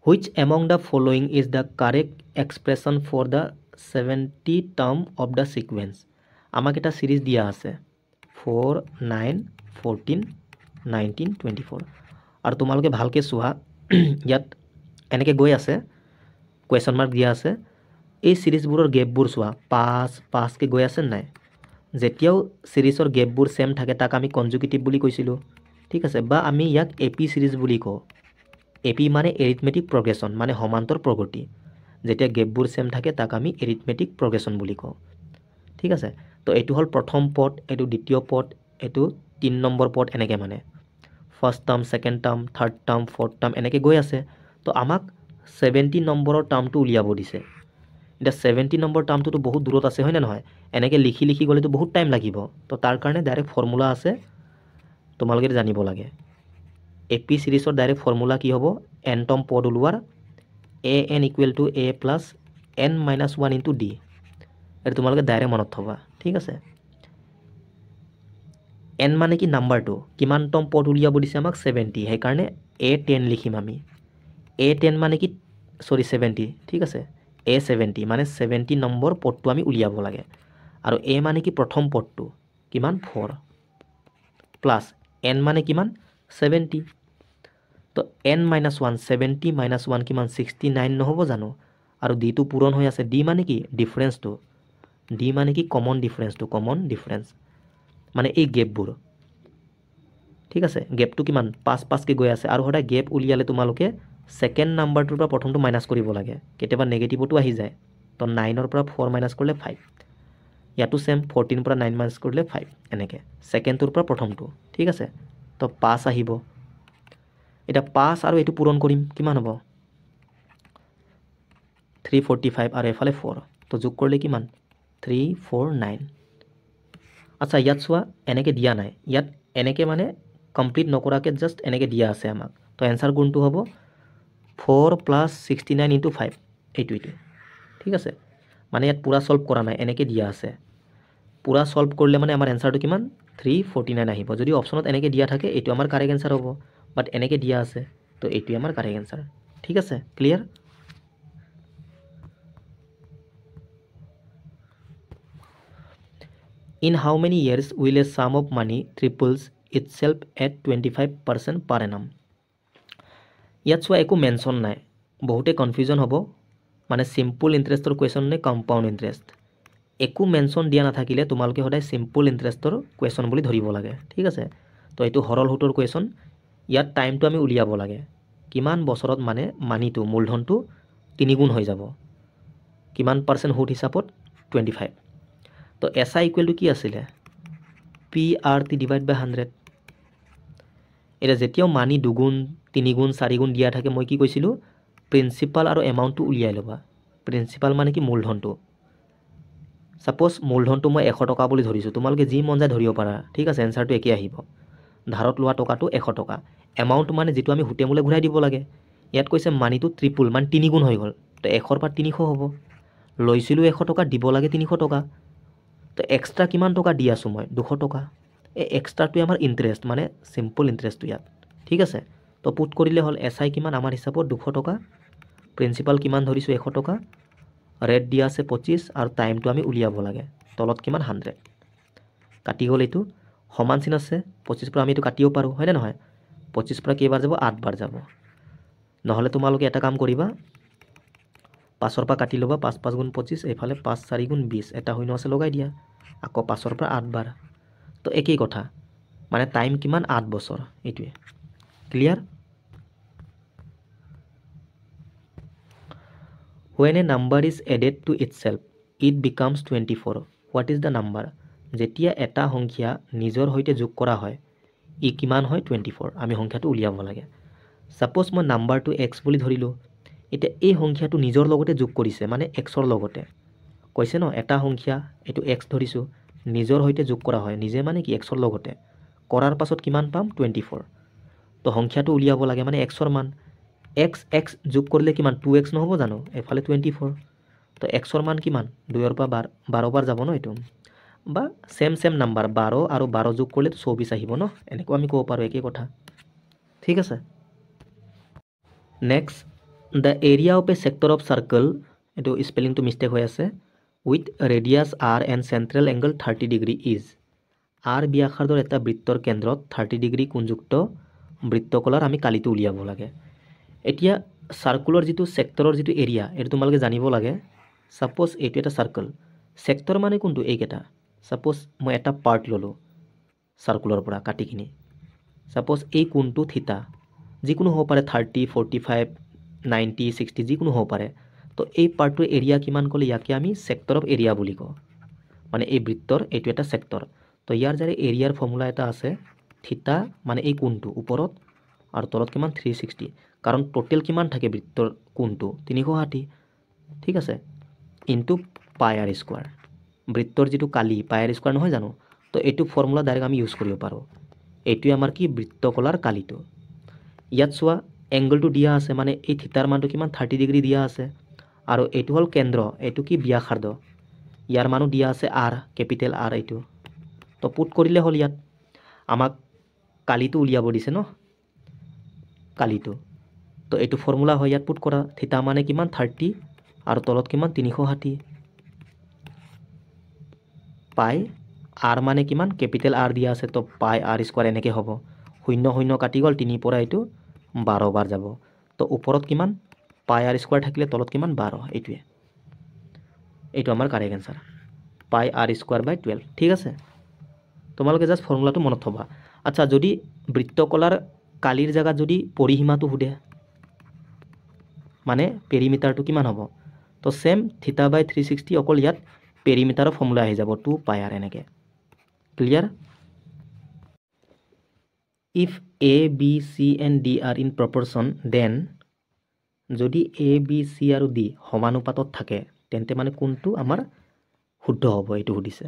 Which among the following is the correct expression for the 70 term of the sequence? আমাক এটা সিরিজ দিয়া আছে 4 9 14 19 24 আৰু তোমালোকে ভালকে চোৱা ইয়াত এনেকে গৈ আছে কোৱেশ্চন মাৰ্ক দিয়া আছে এই সিৰিজবোৰৰ গেপবোৰ চোৱা 5 5 কে গৈ আছে নাই যেতিয়াও সিৰিজৰ গেপবোৰ সেম থাকে তাক আমি কনজুগেটিভ বুলি কৈছিলোঁ ঠিক আছে বা আমি ইয়াক এপি সিরিজ বুলি কওঁ এপি মানে এৰিথমেটিক প্ৰগ্ৰেশ্যন মানে সমান্তৰ প্ৰগতি যেতিয়া গেপবোৰ সেম থাকে তাক আমি এৰিথমেটিক প্ৰগ্ৰেশ্যন বুলি কওঁ ঠিক আছে তো এইটো হ'ল প্ৰথম পদ এইটো দ্বিতীয় পদ এইটো 3 নম্বৰ পদ এনেকৈ মানে first term second term third term fourth term এনেকৈ গৈ আছে তো আমাক 70 নম্বৰৰ টাৰ্মটো উলিয়াব দিছে এতিয়া 70 নম্বৰ টাৰ্মটোতো বহুত দূৰত আছে হয়নে নহয় এনেকৈ লিখি লিখি গ'লেতো বহুত টাইম লাগিব তো তাৰ কাৰণে ডাইৰেক্ট ফৰ্মুলা আছে তোমালোকে জানিব লাগে এপি সিৰিজৰ ডাইৰেক্ট ফৰ্মুলা কি হ'ব এনটম পদ ওলোৱাৰ A N equal to A plus N minus 1 into D এইটো তোমালোকে ডাইৰেক্ট মনত থবা ঠিক আছে এন মানে কি নাম্বাৰটো কিমানতম পদ উলিয়াব দিছে আমাক 70 সেইকাৰণে এ 10 লিখিম আমি এ 10 মানে কি সৰি 70 ঠিক আছে এ 70 মানে 70 নম্বৰ পদটো আমি উলিয়াব লাগে আৰু এ মানে কি প্ৰথম পদটো কিমান 4 প্লাছ এন মানে কিমান 70 তো n minus 1 70 minus 1 কিমান 69 নহ'ব জানো আৰু d টো পূৰণ হৈ আছে d মানে কি ডিফাৰেন্সটো d মানে কি কমন ডিফাৰেন্স মানে এই গেপবোৰ ঠিক আছে গেপটো কিমান 5 5 কে গৈ আছে আৰু হঠাৎ গেপ উলিয়ালে তোমালোকে সেকেন্ড নাম্বাৰটোৰ পৰা প্ৰথমটো মাইনাস কৰিব লাগে কেতিয়াবা নেগেটিভটো আহি যায় তো 9 ৰ পৰা 4 মাইনাস কৰিলে 5 ইয়াতো সেম 14 ৰ পৰা 9 মাইনাস কৰিলে 5 এনেকে সেকেন্ডটোৰ পৰা প্ৰথমটো ঠিক আছে তো 5 আহিব এটা 5 আৰু এটো পূৰণ কৰিম কিমান হ'ব 345 আৰু এফালে 4 তো যোগ কৰিলে কিমান 349 আচ্ছা ইয়াত চোৱা এনেকে দিয়া নাই ইয়াত এনেকে মানে কমপ্লিট নকৰাকে জাস্ট এনেকে দিয়া আছে আমাক তো आंसर কোনটো হ'ব 4 + 69 * 5 এইটো ঠিক আছে মানে ইয়াত পুৰা সলভ কৰা নাই এনেকে দিয়া আছে পুৰা সলভ কৰিলে মানে আমাৰ आंसरটো কিমান 349 আহিব যদি অপচনত এনেকে দিয়া থাকে এইটো আমাৰ কাৰেক্ট आंसर হ'ব বাট এনেকে দিয়া আছে তো এইটো আমাৰ কারেক্ট आंसर ঠিক আছে clear In how many years will a sum of money triples itself at 25% per annum? ইয়াত চোৱা একো মেনশন নাই বহুতে কনফিউজন হ'ব মানে সিম্পল ইন্টাৰেস্টৰ কোৱেশ্চন নে কম্পাউন্ড ইন্টাৰেস্ট একো মেনশন দিয়া নাথাকিলে তোমালোকে সদায় সিম্পল ইন্টাৰেস্টৰ কোৱেশ্চন বুলি ধৰিব লাগে ঠিক আছে তো এইটো হৰল হুটৰ কোৱেশ্চন ইয়াত টাইমটো আমি উলিয়াব লাগে কিমান বছৰত মানে মানিটো মূলধনটো 3 গুণ হৈ যাব কিমান পাৰ্সেন্ট হুট হিসাবত 25 তো SI ইকুৱেল টু কি আছিলে PRT ডিভাইড বাই 100 এটা যেতিয়াও মানি 2 গুণ 3 গুণ 4 গুণ দিয়া থাকে মই কি কৈছিলো প্ৰিন্সিপাল আৰু এমাউন্টটো উলিয়াই লবা প্ৰিন্সিপাল মানে কি মূলধনটো সাপোজ মূলধনটো মই 100 টকা বুলি ধৰিছো তোমালোকে যি মন যায় ধৰিব পাৰা ঠিক আছে आंसरটো একে আহিব ধাৰত লোৱা টকাটো 100 টকা এমাউন্ট মানে যেটো আমি হুটে মুলে ঘূৰাই দিব লাগে ইয়াত কৈছে মানিটো ট্ৰিপল মানে 3 গুণ হৈ গল তো 100 ৰ পৰা 300 হ'ব লৈছিলো 100 টকা দিব লাগে 300 টকা তো এক্সট্ৰা কিমান টকা দি আছো মই 200 টকা এই এক্সট্ৰাটোৱে আমাৰ ইণ্টাৰেষ্ট মানে চিম্পল ইণ্টাৰেষ্টটো ইয়াত ঠিক আছে তো পুট কৰিলে হ'ল SI কিমান আমাৰ হিচাপত 200 টকা প্ৰিন্সিপাল কিমান ধৰিছোঁ 100 টকা ৰেট দিয়া আছে 25 আৰু টাইমটো আমি উলিয়াব লাগে তলত কিমান 100 কাটি গ'ল এইটো সমান চিন আছে 25 পৰা আমি এইটো কাটিও পাৰোঁ হয়নে নহয় 25 পৰা কেইবাৰ যাব 8 বাৰ যাব নহ'লে তোমালোকে এটা কাম কৰিবা 5 পৰা কাটি ল'বা 5 5 গুণ 25 এইফালে 5 4 গুণ 20 এটা শূন্য আছে লগাই দিয়া আকৌ 5 পৰা 8 বাৰ তো একেই কথা মানে টাইম কিমান 8 বছৰ এইটোৱে clear When a number is added to itself, it becomes 24. What is the number? যেতিয়া এটা সংখ্যা নিজৰ হৈতে যোগ কৰা হয় ই কিমান হয় 24 আমি সংখ্যাটো উলিয়াব লাগে সাপোজ মই নাম্বাৰটো x বুলি ধৰিলো এটা এই সংখ্যাটো নিজৰ লগতে যোগ কৰিছে মানে x ৰ লগতে কৈছে ন এটা সংখ্যা এটো x ধৰিছো নিজৰ হৈতে যোগ কৰা হয় নিজে মানে কি x ৰ লগতে কৰাৰ পাছত কিমান পাম 24 তো সংখ্যাটো উলিয়াব লাগে মানে x ৰ মান x যোগ কৰিলে কিমান 2x নহব জানো এফালে 24 তো x ৰ মান কিমান 2 ৰ পৰা 12 বাৰ যাব ন এটো বা সেম নাম্বাৰ 12 আৰু 12 যোগ কৰিলে 24 আহিব ন এনেকৈ আমি ক'ব পাৰো একে কথা ঠিক আছে next the area of a sector of circle এটো স্পেলিংটো মিস্টেক হৈ আছে with radius r and central angle 30 degree is r ব্যাসাৰ্ধৰ এটা বৃত্তৰ কেন্দ্ৰত 30 ডিগ্ৰী কোণযুক্ত বৃত্তকলাৰ আমি কালিটো উলিয়াব লাগে এতিয়া সাৰ্কুলাৰ যেটো সেক্টৰৰ যেটো এৰিয়া এটো তোমালোকে জানিব লাগে সাপোজ এটো এটা সাৰ্কেল সেক্টৰ মানে কোনটো এইকেটা সাপোজ মই এটা পাৰ্ট ললো সাৰ্কুলাৰ পৰা কাটি কিনি সাপোজ এই কোণটো থিতা যিকোনো হ'ব পাৰে 30 45 90 60 যিকোনো হ'ব পাৰে তো এই পাৰ্টৰ এৰিয়া কিমান কলে ইয়াকে আমি সেক্টৰ অফ এৰিয়া বুলি কওঁ মানে এই বৃত্তৰ এটো এটা সেক্টৰ তো ইয়াৰ যাৰে এৰিয়াৰ ফৰ্মুলা এটা আছে থিতা মানে এই কোণটো ওপৰত আৰু তলত কিমান 360 কাৰণ টোটাল কিমান থাকে বৃত্তৰ কোণটো 360 ঠিক আছে ইনটু পাই r স্কয়াৰ বৃত্তৰ যেটো কালি পাই r স্কয়াৰ নহয় জানো তো এটো ফৰ্মুলা ডাইৰেক্ট আমি ইউজ কৰিব পাৰো এটোই আমাৰ কি বৃত্তকলাৰ কালিটো ইয়াত সোয়া এংগলটো দিয়া আছে মানে এই থিতাৰ মানটো কিমান 30 ডিগ্ৰী দিয়া আছে আৰু এটো হল কেন্দ্ৰ এটো কি ব্যাসাৰ্ধ ইয়াৰ মানো দিয়া আছে r ক্যাপিটেল r এটো তো পুট কৰিলে হল ইয়াত আমাক কালিটো উলিয়াব দিছে ন কালিটো তো এটো ফৰ্মুলা হয় ইয়াত পুট কৰা থিতা মানে কিমান 30 আৰু তলত কিমান 360 পাই r মানে কিমান ক্যাপিটেল r দিয়া আছে তো পাই r স্কয়াৰ এনেকে হ'ব শূন্য শূন্য কাটি গল 3 পৰা এটো 12 বাৰ যাব তো ওপৰত কিমান পাই r স্কয়াৰ থাকিলে তলত কিমান 12 এইটোৱে এইটো আমাৰ কাৰেক্ট আনসাৰ পাই r স্কয়াৰ বাই 12 ঠিক আছে তোমালোকে জাস্ট ফৰ্মুলাটো মনত থবা আচ্ছা যদি বৃত্তকলাৰ কালিৰ জায়গাত যদি পৰিসীমাটো হুদে মানে পেৰিমিটাৰটো কিমান হ'ব তো সেম থিতা বাই 360 অকল ইয়াত পেৰিমিটাৰৰ ফৰ্মুলা আহি যাব 2 পাই r এনেকে clear if a b c and d are in proportion then যদি a b c আৰু d সমানুপাতত থাকে তেন্তে মানে কোনটো আমাৰ শুদ্ধ হ'ব এইটো সুধিছে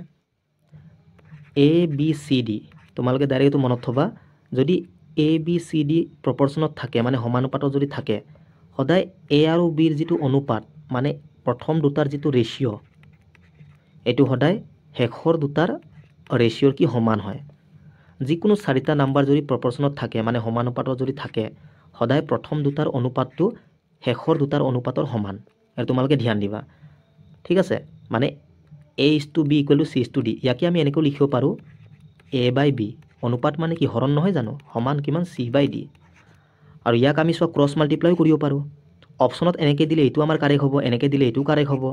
a b c d তোমালোকে ডাইৰেক্ট এইটো মনত থবা যদি a b c d প্ৰপৰচনত থাকে মানে সমানুপাতত যদি থাকে সদায় a আৰু b ৰ যেটো অনুপাত মানে প্ৰথম দুটাৰ যেটো ৰেশিও এটো সদায় শেষৰ দুটাৰ ৰেশিওৰ কি সমান হয় যিকোনো চাৰিটা নাম্বাৰ যদি প্ৰপৰচনত থাকে মানে সমানুপাতত যদি থাকে সদায় প্ৰথম দুটাৰ অনুপাতটো শেষৰ দুটাৰ অনুপাতৰ সমান আৰু তোমালোকে ধ্যান দিবা ঠিক আছে মানে a is to b equal to c is to d ইয়াকে আমি এনেকৈ লিখিব পাৰো a by b অনুপাত মানে কি হৰণ নহয় জানো সমান কিমান c by d আৰু ইয়াক আমি সব ক্ৰস মাল্টিপ্লাই কৰিব পাৰো অপচনত এনেকৈ দিলে এটো আমাৰ কাৰেক্ট হ'ব এনেকৈ দিলে এটো কাৰেক্ট হ'ব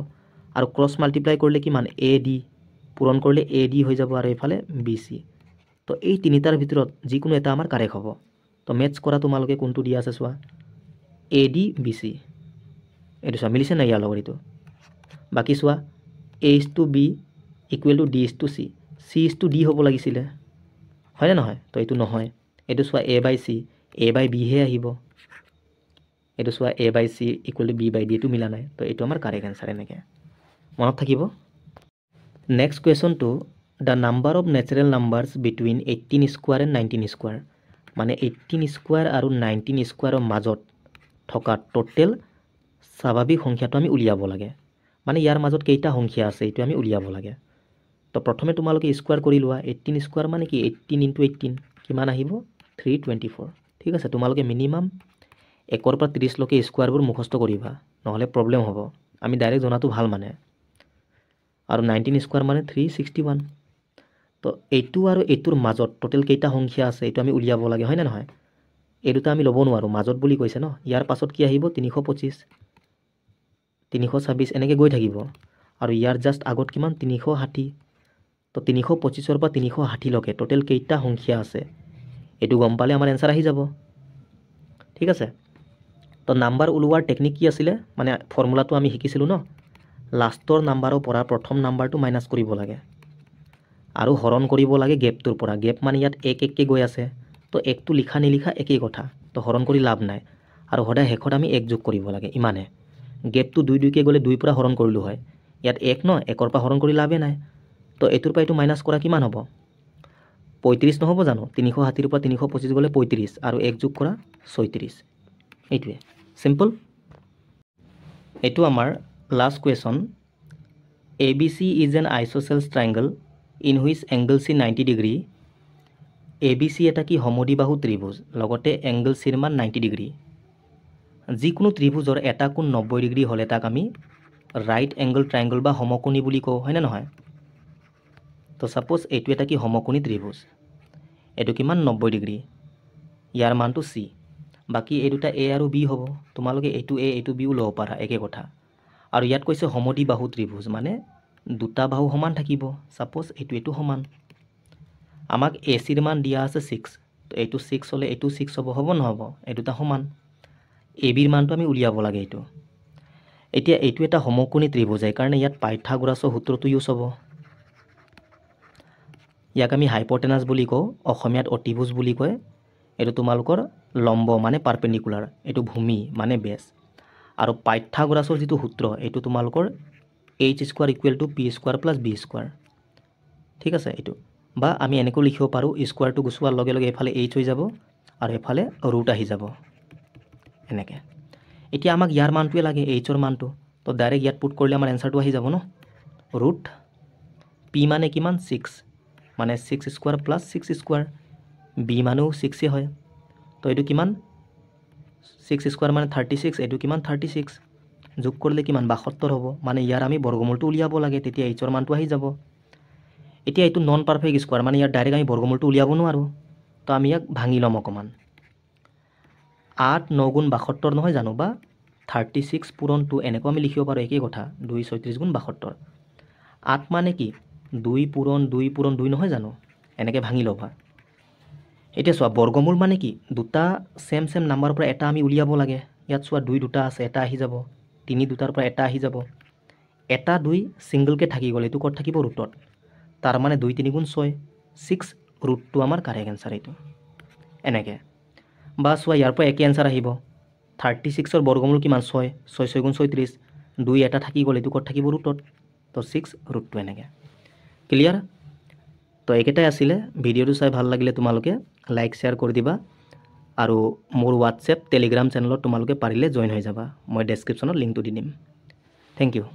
আৰু ক্ৰস মাল্টিপ্লাই কৰিলে কিমান a d পূৰণ কৰিলে a d হৈ যাব আৰু এফালে b c তো এই তিনিটাৰ ভিতৰত যিকোনো এটা আমাৰ কাৰেক্ট হ'ব তো মেথছ কৰা তোমালোকে কোনটো দিয়া আছে সোৱা a d b c এটো সব মিলিছে না ইয়াৰ লগত এটো বাকি সোৱা a is to b equal to d is to c c is to d হ'ব লাগিছিল হয় না নহয় তো এটো নহয় এটো সোৱা a by c a by b হে আহিব এটো সোৱা a by c equal to b by d এটো মিলা নাই তো এটো আমাৰ কাৰেক্ট আনসাৰ এনেকে মনত থাকিব next কোৱেশ্চনটো the number of natural numbers between 18 square and 19 square মানে 18 square আৰু 19 square মাজত থকা টোটাল স্বাভাৱিক সংখ্যাটো আমি উলিয়াব লাগে মানে ইয়াৰ মাজত কেইটা সংখ্যা আছে এটো আমি উলিয়াব লাগে তো প্ৰথমে তোমালোকে স্কোৱাৰ কৰি লোৱা 18 স্কোৱাৰ মানে কি 18 × 18 কিমান আহিব 324 ঠিক আছে তোমালোকে মিনিমাম 1 পৰা 30 লৈকে স্কোৱাৰবোৰ মুখস্থ কৰিবা নহ'লে প্ৰব্লেম হ'ব আমি ডাইৰেক্ট জনাটো ভাল মানে আৰু 19 স্কোৱাৰ মানে 361 তো এইটো আৰু এইটোৰ মাজত টোটেল কেইটা সংখ্যা আছে এইটো আমি উলিয়াব লাগে হয় না নহয় এই দুটা আমি ল'ব নোৱাৰো মাজত বুলি কৈছে ন ইয়াৰ পাছত কি আহিব 325 326 এনেকৈ গৈ থাকিব আৰু ইয়াৰ জাষ্ট আগত কিমান 360 তো 325 পৰা 360 লৈকে টোটেল কেইটা সংখ্যা আছে এইটো গম পালে আমাৰ এনসাৰ আহি যাব ঠিক আছে তো নাম্বাৰ ওলোৱাৰ টেকনিক কি আছিলে মানে ফৰ্মুলাটো আমি শিকিছিলো ন লাষ্টৰ নাম্বাৰৰ পৰা প্ৰথম নাম্বাৰটো মাইনাস কৰিব লাগে আৰু হৰণ কৰিব লাগে গেপটোৰ পৰা গেপ মানে ইয়াত 1 1 কে গৈ আছে তো একটো লিখা নিলিখা একেই কথা তো হৰণ কৰি লাভ নাই আৰু সদায় শেষত আমি 1 যোগ কৰিব লাগে ইমানে গেপটো 2 2 কে গ'লে 2 পৰা হৰণ কৰিলো হয় ইয়াত 1 ন 1 পৰা হৰণ কৰি লাভে নাই তো এটোৰ পৰা এটো মাইনাস কৰা কিমান হ'ব 35 নহব জানো 360 পৰা 325 গ'লে 35 আৰু 1 যোগ কৰা 36 এইটোৱে সিম্পল এটো আমাৰ last question ABC is an isosceles triangle in which angle C 90 degree ABC এটা কি সমদ্বিবাহু ত্ৰিভুজ লগতে angle C ৰ মান 90 ডিগ্ৰী যিকোনো ত্ৰিভুজৰ এটা কোণ 90 ডিগ্ৰী হলে তাক আমি রাইট এংগল ট্রায়াঙ্গল বা সমকোণী বুলি কওঁ হয় না নহয় তো সাপোজ এইটো এটা কি সমকোণী ত্ৰিভুজ এইটো কিমান 90 ডিগ্ৰী ইয়াৰ মানটো C বাকি এই দুটা A আৰু B হ'ব তোমালোকে এইটো A এইটো B লব পাৰা একে কথা আৰু ইয়াত কৈছে সমদ্বিবাহু ত্ৰিভুজ মানে দুটা বাহু সমান থাকিব সাপোজ এইটো সমান আমাক AC ৰ মান দিয়া আছে 6 তো এইটো 6 হলে এইটো 6 হ'ব নহব এই দুটা সমান AB ৰ মানটো আমি উলিয়াব লাগে এইটো এতিয়া এইটো এটা সমকোণী ত্ৰিভুজ এই কাৰণে ইয়াত পাইথাগোৰাছৰ সূত্ৰটো ইউজ হ'ব ইয়াক আমি হাইপোটেনাস বুলি কওঁ অসমীয়াত অতিভুজ বুলি কয় এইটো তোমালোকৰ লম্ব মানে পাৰপেন্ডিকুলাৰ এইটো ভূমি মানে বেছ আৰু পাইথাগোৰাছৰ যেটো সূত্ৰ এইটো তোমালোকৰ h² = p² + b² ঠিক আছে এইটো বা আমি এনেকৈ লিখিব পাৰো স্কয়াৰটো গুছোৱাৰ লগে লগে এফালে h হৈ যাব আৰু এফালে ৰুট আহি যাব এনেকে এতিয়া আমাক ইয়াৰ মানটোৱে লাগে h ৰ মানটো তো ডাইৰেক্ট ইয়াত পুট কৰিলে আমাৰ এনসাৰটো আহি যাব ন ৰুট p মানে কিমান 6 মানে 6² + 6² b মানেও 6 হয় তো এইটো কিমান 6² মানে 36 এইটো কিমান 36 যোগ কৰিলে কিমান 72 হ'ব মানে ইয়াৰ আমি বৰ্গমূলটো উলিয়াব লাগে তেতিয়া h ৰ মানটো আহি যাব এতিয়া এইটো নন পাৰফেক্ট স্কয়াৰ মানে ইয়াৰ ডাইৰেক্ট আমি বৰ্গমূলটো উলিয়াব নোৱাৰো তো আমি ইয়াক ভাঙি লম অকমান 8 9 গুণ 72 নহয় জানো বা 36 পূৰণ 2 এনেকৈ আমি লিখিব পাৰো একেই কথা 2 36 গুণ 72 8 মানে কি 2 পূৰণ 2 নহয় জানো এনেকৈ ভাঙি লবা এতিয়া চোৱা বৰ্গমূল মানে কি দুটা সেম নাম্বাৰৰ পৰা এটা আমি উলিয়াব লাগে ইয়াত চোৱা 2 দুটা আছে এটা আহি যাব 3 দুটাৰ পৰা এটা আহি যাব এটা 2 সিঙ্গল কে থাকি গলে এটো কত থাকিব ৰুটত তাৰ মানে 2 3 গুণ 6 6 ৰুটটো আমাৰ কাৰেক্ট আনসাৰ এইটো এনেকে বা চোৱা ইয়াৰ পৰা একে আনসাৰ আহিব 36 ৰ বৰ্গমূল কিমান 6 6 6 গুণ 36 2 এটা থাকি গলে এটো কত থাকিব ৰুটত তো 6 ৰুটটো এনেকে ক্লিয়াৰ তো একেটাই আছিলে ভিডিওটো চাই ভাল লাগিলে তোমালোকে লাইক শেয়াৰ কৰি দিবা আৰু মোৰ WhatsApp টেলিগ্ৰাম চেনেলত তোমালোকে পাৰিলে জয়েন হৈ যাবা মই ডেসক্ৰিপচনত লিংকটো দি দিম থ্যাংক ইউ